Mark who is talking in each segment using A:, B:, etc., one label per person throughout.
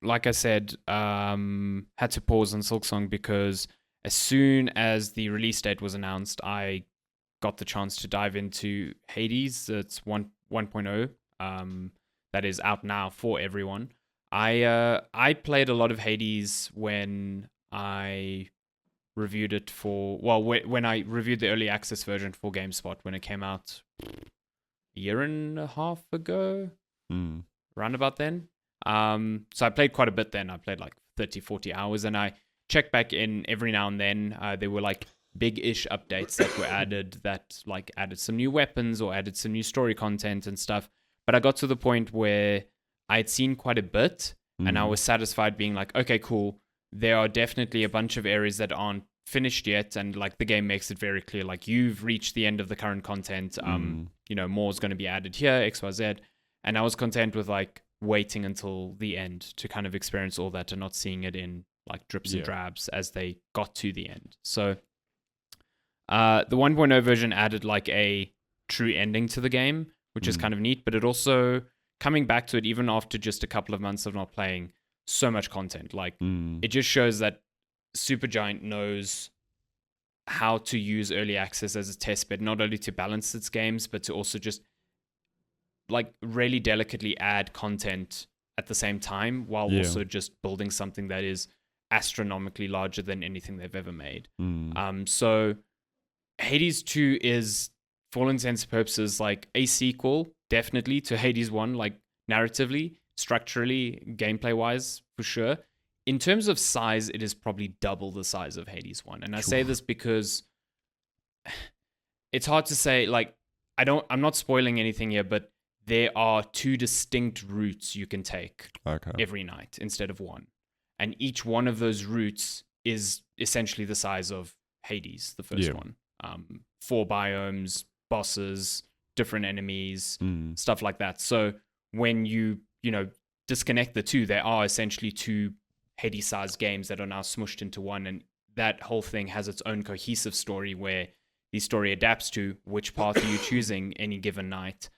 A: like I said, had to pause on Silksong because as soon as the release date was announced, I got the chance to dive into Hades. It's 1.0. That is out now for everyone. I played a lot of Hades when I reviewed it when I reviewed the early access version for GameSpot when it came out a year and a half ago, around about then. So I played quite a bit then. I played like 30, 40 hours, and I checked back in every now and then. There were like big-ish updates that were added that like added some new weapons or added some new story content and stuff. But I got to the point where I'd seen quite a bit, and I was satisfied being like, okay, cool. There are definitely a bunch of areas that aren't finished yet, and like the game makes it very clear, like you've reached the end of the current content. More is going to be added here, XYZ. And I was content with like waiting until the end to kind of experience all that and not seeing it in like drips and drabs as they got to the end. So the 1.0 version added like a true ending to the game, which is kind of neat, but it also, coming back to it even after just a couple of months of not playing, so much content. Like it just shows that Supergiant knows how to use early access as a test bed, not only to balance its games, but to also just like really delicately add content at the same time while also just building something that is astronomically larger than anything they've ever made. So Hades 2 is, for all intents and purposes, like a sequel, definitely, to Hades 1, like narratively, structurally, gameplay-wise, for sure. In terms of size, it is probably double the size of Hades 1. And I say this because it's hard to say, like, I'm not spoiling anything here, but there are two distinct routes you can take every night instead of one. And each one of those routes is essentially the size of Hades, the first one. 4 biomes, bosses, different enemies, stuff like that. So when you disconnect the two, there are essentially two Hades-sized games that are now smushed into one, and that whole thing has its own cohesive story where the story adapts to which path are you choosing any given night,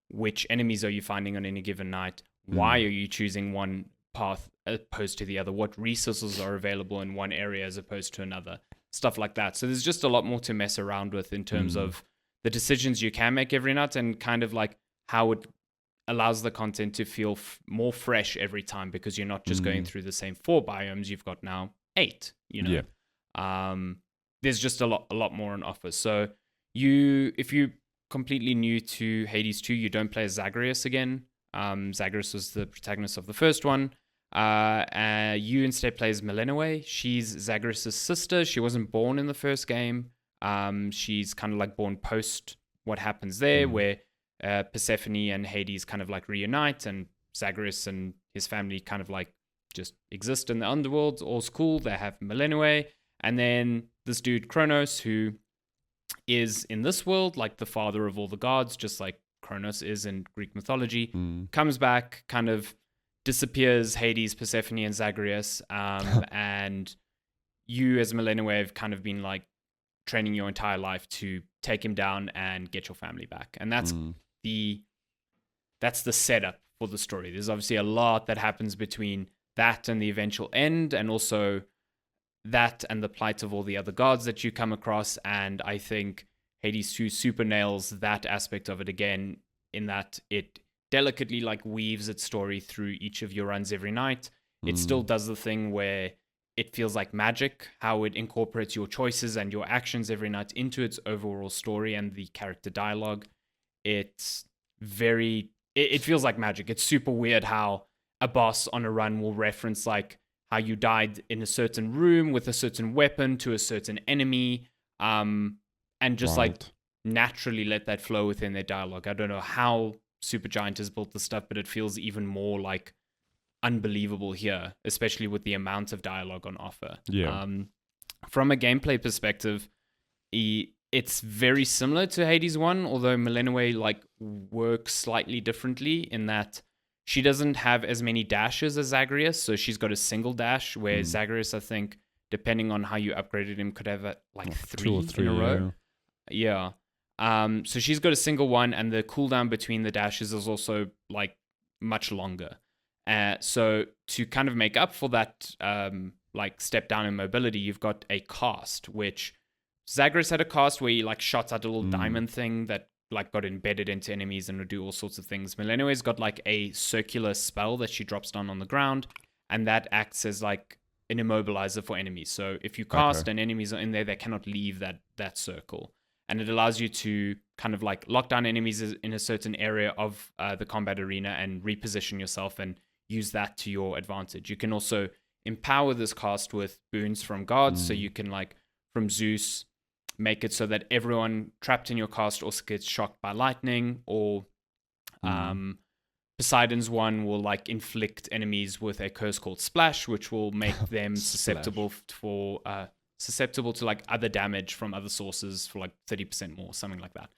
A: which enemies are you finding on any given night, why are you choosing one path opposed to the other, what resources are available in one area as opposed to another, stuff like that. So there's just a lot more to mess around with in terms of the decisions you can make every night and kind of like how it allows the content to feel more fresh every time, because you're not just going through the same 4 biomes, you've got now 8, there's just a lot more on offer. So if you completely new to Hades 2, you don't play as Zagreus again. Zagreus was the protagonist of the first one. You instead play as Melinoe. She's Zagreus' sister. She wasn't born in the first game. She's kind of like born post what happens there, where Persephone and Hades kind of like reunite, and Zagreus and his family kind of like just exist in the underworld. All's cool. They have Melinoe. And then this dude Kronos, who is in this world like the father of all the gods, just like Kronos is in Greek mythology, comes back, kind of disappears Hades, Persephone, and Zagreus, and you as Melinoe have kind of been like training your entire life to take him down and get your family back. And that's the setup for the story. There's obviously a lot that happens between that and the eventual end, and also that and the plight of all the other gods that you come across. And I think Hades 2 super nails that aspect of it again, in that it delicately like weaves its story through each of your runs every night. It still does the thing where it feels like magic, how it incorporates your choices and your actions every night into its overall story and the character dialogue. It feels like magic. It's super weird how a boss on a run will reference like how you died in a certain room with a certain weapon to a certain enemy, and just like naturally let that flow within their dialogue. I don't know how Supergiant has built the stuff, but it feels even more like unbelievable here, especially with the amount of dialogue on offer. From a gameplay perspective, it's very similar to Hades 1, although Melinoe like works slightly differently in that she doesn't have as many dashes as Zagreus, so she's got a single dash, where Zagreus, I think, depending on how you upgraded him, could have like 3 in a row. Yeah. So she's got a single one, and the cooldown between the dashes is also like much longer. So to kind of make up for that, like step down in mobility, you've got a cast, which Zagreus had a cast where he like shot at a little diamond thing that like got embedded into enemies and would do all sorts of things. Milenoe's got like a circular spell that she drops down on the ground, and that acts as like an immobilizer for enemies. So if you cast and enemies are in there, they cannot leave that circle. And it allows you to kind of like lock down enemies in a certain area of the combat arena and reposition yourself and use that to your advantage. You can also empower this cast with boons from gods. So you can like from Zeus make it so that everyone trapped in your cast also gets shocked by lightning, or Poseidon's one will like inflict enemies with a curse called Splash, which will make them susceptible to like other damage from other sources for like 30% more, something like that.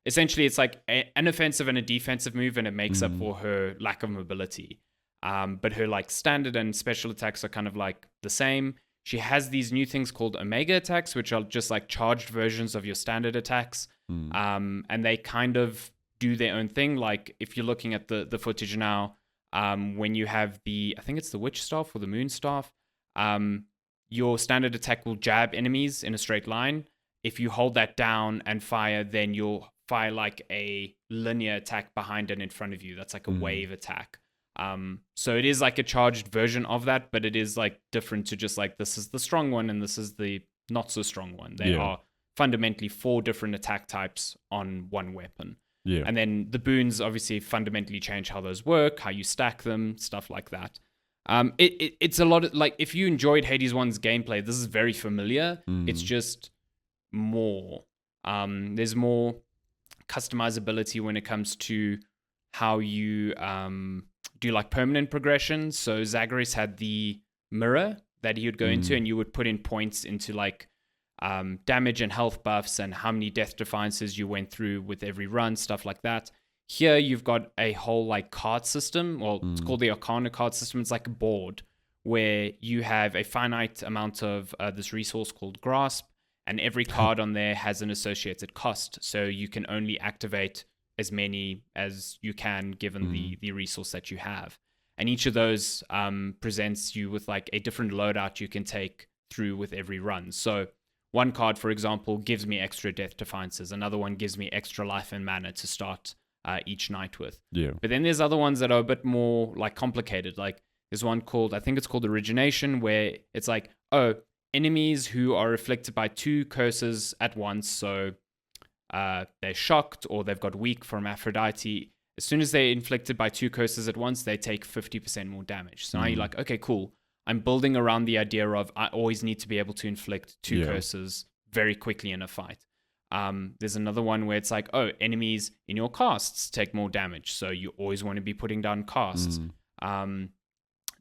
A: Essentially, it's like an offensive and a defensive move, and it makes up for her lack of mobility. But her like standard and special attacks are kind of like the same. She has these new things called Omega attacks, which are just like charged versions of your standard attacks. And they kind of do their own thing. Like if you're looking at the footage now, when you have I think it's the Witch Staff or the Moon Staff, your standard attack will jab enemies in a straight line. If you hold that down and fire, then you'll fire like a linear attack behind and in front of you. That's like a wave attack. So it is like a charged version of that, but it is like different to just like, this is the strong one and this is the not so strong one. They are fundamentally 4 different attack types on one weapon. Yeah. And then the boons obviously fundamentally change how those work, how you stack them, stuff like that. It's a lot of like, if you enjoyed Hades 1's gameplay, this is very familiar. It's just more. There's more customizability when it comes to how you do like permanent progression. So Zagreus had the mirror that he would go into, and you would put in points into like damage and health buffs and how many death defiances you went through with every run, stuff like that. Here you've got a whole like card system. Well, it's called the Arcana card system. It's like a board where you have a finite amount of this resource called Grasp, and every card on there has an associated cost. So you can only activate as many as you can given the resource that you have. And each of those presents you with like a different loadout you can take through with every run. So one card, for example, gives me extra death defiances. Another one gives me extra life and mana to start each night with. Yeah. But then there's other ones that are a bit more like complicated. Like there's one called, I think it's called Origination, where it's like, enemies who are afflicted by 2 curses at once. So they're shocked or they've got weak from Aphrodite. As soon as they're inflicted by 2 curses at once, they take 50% more damage. So now you're like, okay, cool. I'm building around the idea of I always need to be able to inflict 2 curses very quickly in a fight. There's another one where it's like, enemies in your casts take more damage. So you always want to be putting down casts.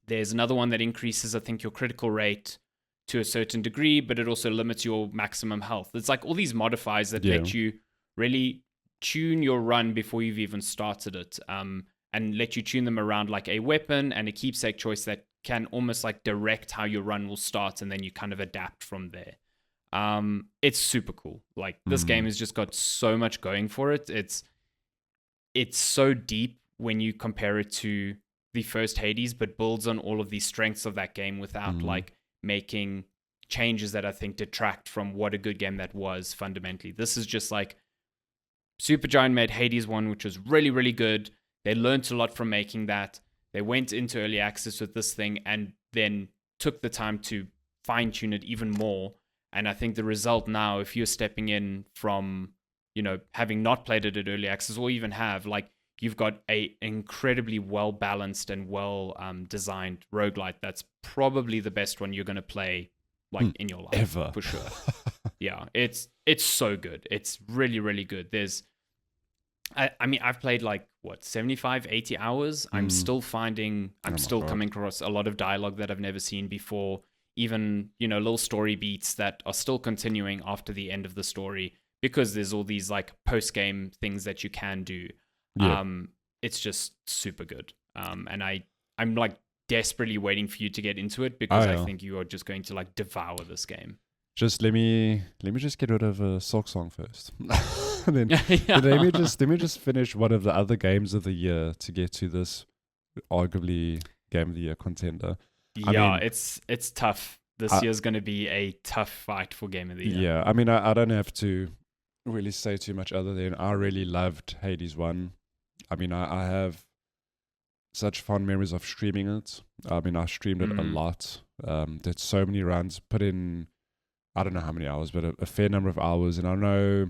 A: There's another one that increases, I think, your critical rate to a certain degree, but it also limits your maximum health. It's like all these modifiers that let you really tune your run before you've even started it, and let you tune them around like a weapon and a keepsake choice that can almost like direct how your run will start, and then you kind of adapt from there. It's super cool. Like this game has just got so much going for it. It's so deep when you compare it to the first Hades, but builds on all of the strengths of that game without like making changes that I think detract from what a good game that was fundamentally. This is just like Supergiant made Hades 1, which was really, really good. They learned a lot from making that. They went into early access with this thing and then took the time to fine tune it even more. And I think the result now, if you're stepping in from, having not played it at early access or even have, like, you've got a incredibly well-balanced and well-designed roguelite that's probably the best one you're going to play like in your life. Ever. For sure. Yeah, it's so good. It's really, really good. I mean, I've played like, 75, 80 hours. I'm still coming across a lot of dialogue that I've never seen before. Even, little story beats that are still continuing after the end of the story because there's all these like post-game things that you can do. Yeah. It's just super good. And I'm like desperately waiting for you to get into it because I think you are just going to like devour this game.
B: Just let me just get rid of Silksong first. then let me just finish one of the other games of the year to get to this arguably Game of the Year contender.
A: Yeah,
B: mean,
A: it's tough. This year's going to be a tough fight for Game of the Year.
B: Yeah, I mean, I don't have to really say too much other than I really loved Hades 1. I mean, I have such fond memories of streaming it. I mean, I streamed it a lot. Did so many runs, put in, I don't know how many hours, but a fair number of hours. And I know,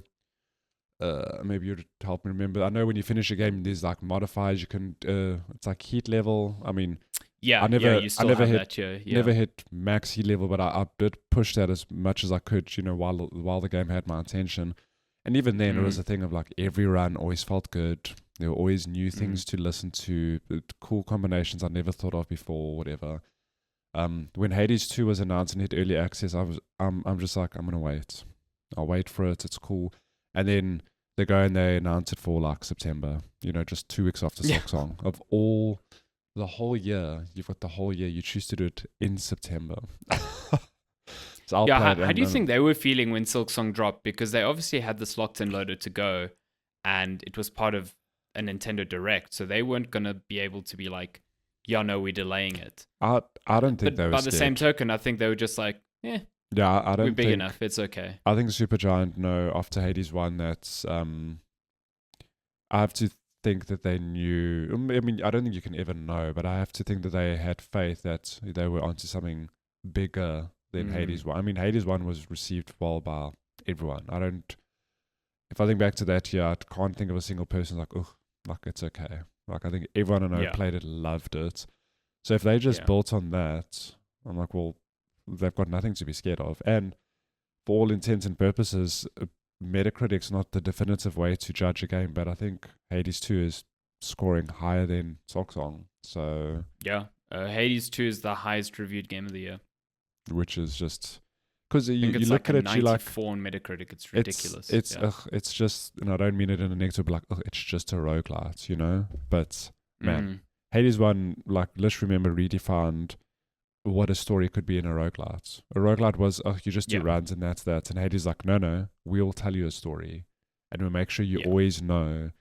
B: maybe you'd help me remember. I know when you finish a game, there's like modifiers. You can, it's like heat level. I mean,
A: you still
B: never
A: have
B: hit,
A: that here. Yeah.
B: never hit max heat level, but I did push that as much as I could, while the game had my attention. And even then, it was a thing of like every run always felt good. There were always new things to listen to, cool combinations I never thought of before, whatever. When Hades 2 was announced and hit early access, I'm just like, I'm gonna wait. I'll wait for it. It's cool. And then they go and they announce it for like September. Just 2 weeks after Silksong. Of all the whole year, you've got the whole year. You choose to do it in September. So I'll play it.
A: How do you think they were feeling when Silksong dropped? Because they obviously had this locked and loaded to go, and it was part of a Nintendo Direct, so they weren't gonna be able to be like, "Yeah, no, we're delaying it."
B: I don't think they were.
A: By the same token, I think they were just like, "Yeah,
B: I don't.
A: We're big enough. It's okay."
B: I think Supergiant know after Hades 1 that I have to think that they knew. I mean, I don't think you can ever know, but I have to think that they had faith that they were onto something bigger than Hades 1. I mean, Hades 1 was received well by everyone. If I think back to that year, I can't think of a single person like, oh, like it's okay. Like I think everyone I know played it, loved it. So if they just built on that, I'm like, well, they've got nothing to be scared of. And for all intents and purposes, Metacritic's not the definitive way to judge a game, but I think Hades 2 is scoring higher than Silksong. So
A: yeah, Hades 2 is the highest reviewed game of the year,
B: which is just because you
A: look
B: like at it, you like
A: 94 on Metacritic. It's ridiculous.
B: It's just, and I don't mean it in a negative, but like, it's just a roguelite, But man, Hades 1, like, let's remember, redefined what a story could be in a roguelite. A roguelite was, you just do runs and that's that. And Hades like, no, we'll tell you a story, and we'll make sure you always know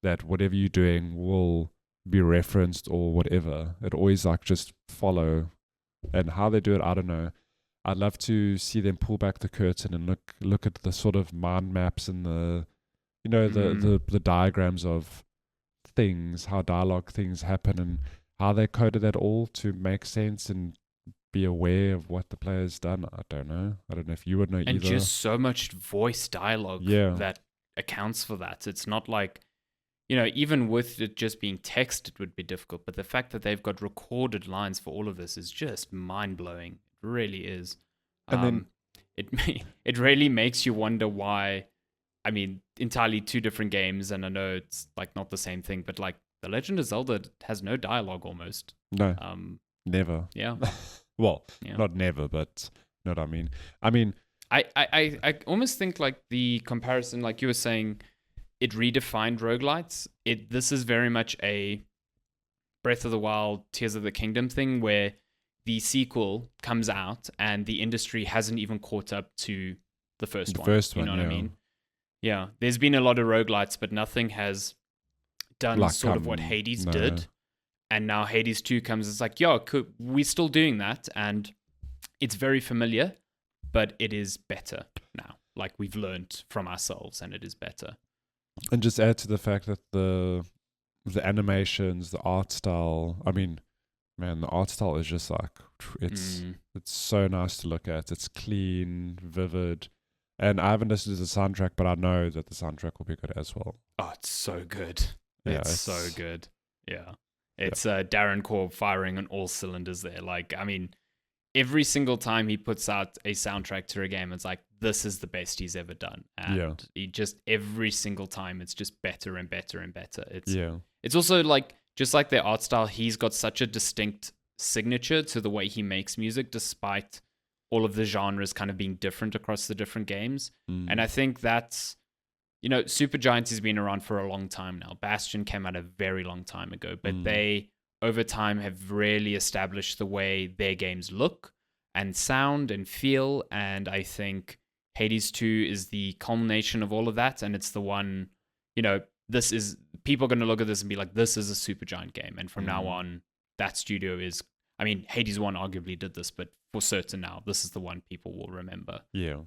B: that whatever you're doing will be referenced or whatever. It always like just follow, and how they do it, I don't know. I'd love to see them pull back the curtain and look at the sort of mind maps and the the diagrams of things, how dialogue things happen, and how they coded that all to make sense and be aware of what the player's done. I don't know if you would know either.
A: And just so much voice dialogue that accounts for that. It's not like, even with it just being text, it would be difficult. But the fact that they've got recorded lines for all of this is just mind-blowing. It really is.
B: And then
A: it really makes you wonder why. I mean, entirely two different games, and I know it's like not the same thing, but like The Legend of Zelda has no dialogue almost.
B: No. Never.
A: Yeah.
B: Well, not never, but you know what I mean. I mean,
A: I almost think like the comparison, like you were saying, it redefined roguelites. This is very much a Breath of the Wild, Tears of the Kingdom thing where the sequel comes out and the industry hasn't even caught up to the first one. You know what I mean? Yeah. There's been a lot of roguelites, but nothing has done like, sort of what Hades did. And now Hades 2 comes, it's like, we're still doing that. And it's very familiar, but it is better now. Like we've learned from ourselves and it is better.
B: And just add to the fact that the animations, the art style, I mean, man, the art style is just like, it's so nice to look at. It's clean, vivid. And I haven't listened to the soundtrack, but I know that the soundtrack will be good as well.
A: Oh, it's so good. Yeah, it's so good. Yeah. It's Darren Korb firing on all cylinders there. Like, I mean, every single time he puts out a soundtrack to a game, it's like, this is the best he's ever done. And he just, every single time, it's just better and better and better. It's also like, just like their art style, he's got such a distinct signature to the way he makes music, despite all of the genres kind of being different across the different games. And I think that's, Supergiant has been around for a long time now. Bastion came out a very long time ago, but they, over time, have really established the way their games look and sound and feel. And I think Hades 2 is the culmination of all of that. And it's the one, people are going to look at this and be like, this is a Supergiant game. And from now on, that studio is. I mean, Hades 1 arguably did this, but for certain now, this is the one people will remember.
B: Yeah.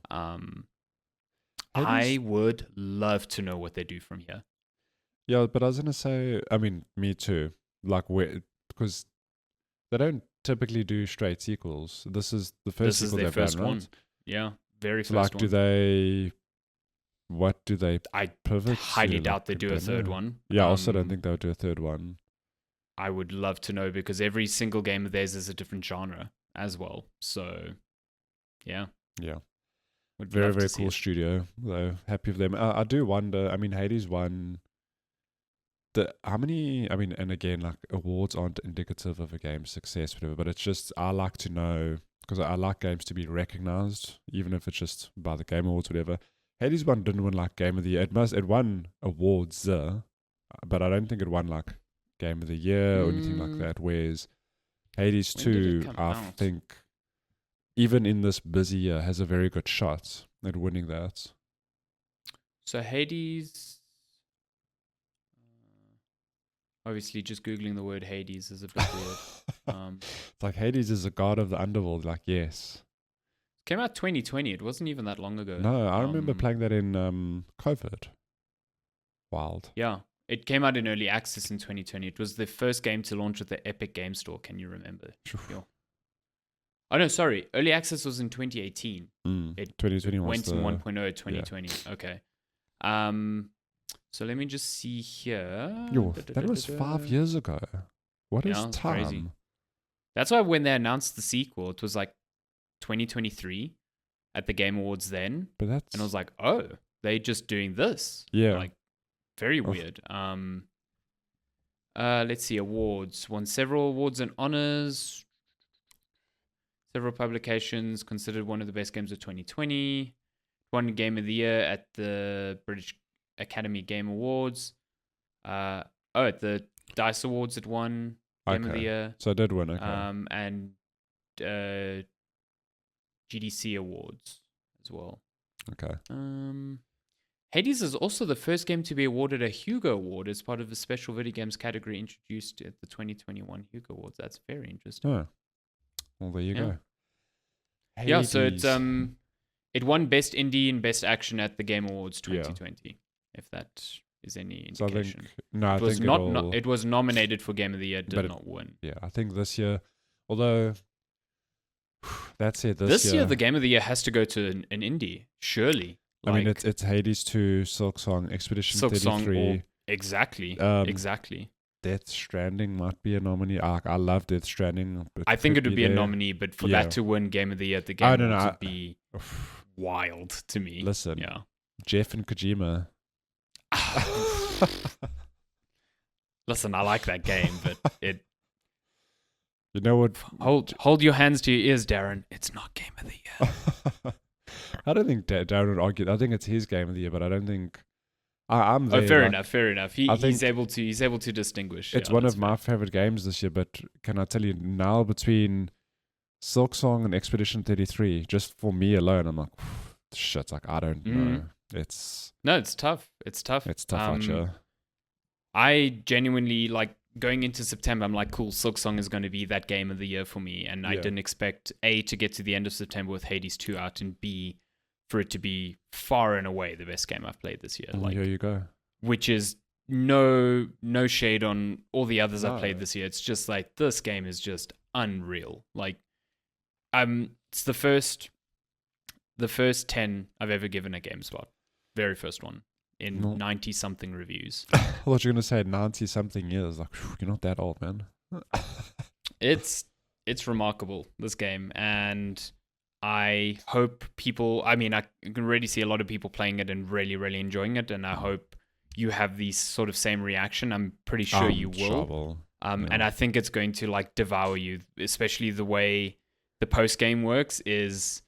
A: I would love to know what they do from here.
B: Yeah, but I was gonna say, I mean, me too. Like, because they don't typically do straight sequels. This is the first
A: This is
B: sequel
A: their
B: they've
A: first
B: done,
A: one.
B: right?
A: Yeah, very
B: So,
A: first
B: like,
A: one.
B: what do they
A: I
B: pivot
A: highly
B: to?
A: doubt they
B: Like,
A: do
B: I
A: a
B: don't
A: third
B: know.
A: one.
B: Yeah, I also don't think they'll do a third one.
A: I would love to know because every single game of theirs is a different genre as well. So, yeah.
B: Yeah.
A: Would
B: Very,
A: love
B: very
A: to see
B: cool
A: it.
B: studio, though. Happy for them. I do wonder, I mean, Hades won how many, I mean, and again, like, awards aren't indicative of a game's success, whatever, but it's just, I like to know, because I like games to be recognized, even if it's just by the Game Awards, whatever. Hades one didn't win, like, Game of the Year. It won awards, but I don't think it won, like, Game of the Year or anything like that, whereas Hades
A: When did it
B: 2,
A: come
B: I
A: out?
B: think, even in this busy year, has a very good shot at winning that.
A: So Hades. Obviously, just googling the word Hades is a bit weird.
B: It's like Hades is a god of the underworld. Like, yes.
A: Came out 2020. It wasn't even that long ago.
B: No, I remember playing that in COVID. Wild.
A: Yeah, it came out in early access in 2020. It was the first game to launch with the Epic Game Store. Can you remember? Yeah. Oh no, sorry. Early access was in 2018. It
B: 2020
A: went
B: was
A: in
B: the
A: 1.0 2020. Yeah. Okay. So let me just see here.
B: Yo, that was 5 years ago. What is time?
A: Crazy. That's why when they announced the sequel, it was like 2023 at the Game Awards then.
B: But that's...
A: And I was like, oh, they're just doing this.
B: Yeah.
A: Like, very weird. Let's see, awards. Won several awards and honors. Several publications. Considered one of the best games of 2020. Won Game of the Year at the British Academy Game Awards. At the DICE Awards it won Game of the Year.
B: So I did win, okay.
A: And GDC Awards as well.
B: Okay.
A: Hades is also the first game to be awarded a Hugo Award as part of the special video games category introduced at the 2021 Hugo Awards. That's very interesting.
B: Oh. Well, there you go. Hades.
A: Yeah, so it won Best Indie and Best Action at the Game Awards 2020, if that is any indication. It was nominated for Game of the Year, did not win.
B: Yeah, I think this year, although that's it.
A: This year, the Game of the Year has to go to an indie, surely.
B: I mean, it's Hades 2, Silksong, Expedition 33.
A: Exactly. Exactly.
B: Death Stranding might be a nominee. I love Death Stranding.
A: I think it would be a nominee, but for that to win Game of the Year at the Game Awards would be wild to me.
B: Listen, Jeff and Kojima.
A: Listen, I like that game, but it...
B: You know what?
A: Hold your hands to your ears, Darren. It's not Game of the Year.
B: I don't think Darren would argue. I think it's his Game of the Year, but I don't think... I'm there.
A: Fair enough. He's able to distinguish.
B: It's one of my favorite games this year, but can I tell you now, between Silksong and Expedition 33, just for me alone, I'm like, shit, like, I don't know. It's
A: tough. It's tough.
B: It's tough,
A: I genuinely, like, going into September, I'm like, cool, Silksong is going to be that game of the year for me. And I didn't expect, A, to get to the end of September with Hades 2 out, and B, for it to be far and away the best game I've played this year.
B: Like, here you go.
A: Which is no shade on all the others I've played this year. It's just like, this game is just unreal. Like, it's the first 10 I've ever given a GameSpot. Very first one in 90-something reviews.
B: I thought you were going to say 90-something years. Like, you're not that old, man.
A: It's remarkable, this game, and I hope people... I mean, I can already see a lot of people playing it and really, really enjoying it, and I hope you have the sort of same reaction. I'm pretty sure you will. And I think it's going to, like, devour you, especially the way the post-game works is...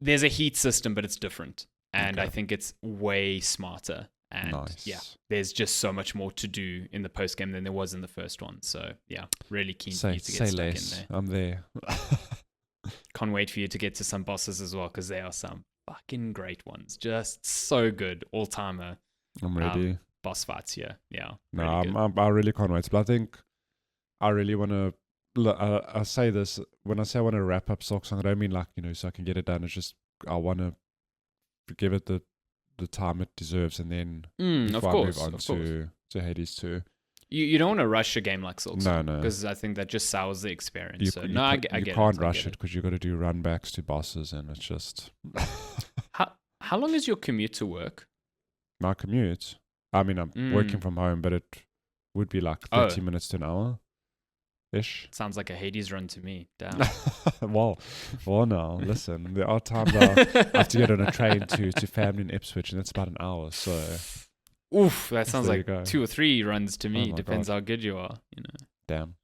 A: There's a heat system, but it's different. And I think it's way smarter. And there's just so much more to do in the post game than there was in the first one. So really keen for you to get stuck in there.
B: I'm there.
A: Can't wait for you to get to some bosses as well, because they are some fucking great ones. Just so good. All-timer.
B: I'm ready.
A: Boss fights, yeah.
B: No, I really can't wait. But I think I really want to. I say this when I say I want to wrap up Silksong. I don't mean like so I can get it done. It's just I want to give it the time it deserves, and then
A: of
B: before
A: course,
B: I move on
A: of course.
B: to Hades 2.
A: You don't want to rush a game like Silksong.
B: No.
A: Because I think that just sours the experience.
B: You,
A: So,
B: you,
A: no, I get
B: you
A: it.
B: can't
A: I
B: rush
A: get
B: it because you got to do run backs to bosses, and it's just
A: How long is your commute to work?
B: my commute. I mean, I'm working from home, but it would be like 30 minutes to an hour ish.
A: Sounds like a Hades run to me. Damn.
B: well, no. Listen, there are times I have to get on a train to family in Ipswich, and that's about an hour. So,
A: Oof, that sounds
B: there
A: like
B: you go.
A: 2 or 3 runs to me.
B: my
A: Depends
B: God.
A: how good you are.
B: Damn.